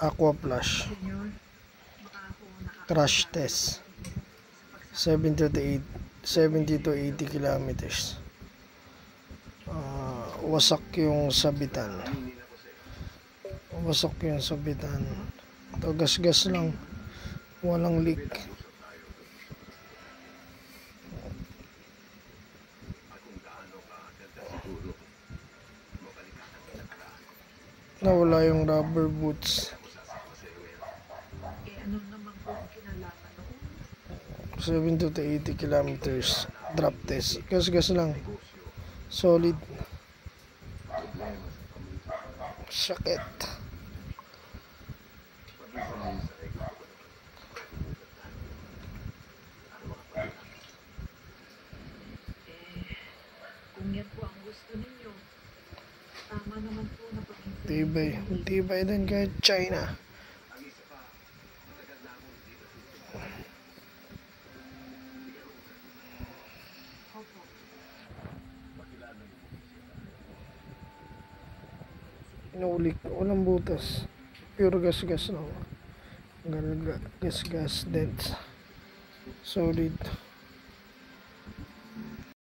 Aqua Flash crash test 70 to 80 kilometers. Wasak yung sabitan, ito gas lang, walang leak. Nawala yung rubber boots. 70 to 80 kilometers drop test, gas lang, solid. Sakit. Kung yan po ang gusto ninyo, tama naman po na Tibay din kahit China. Inuulik, walang butas, pure gas lang, gas dents, solid.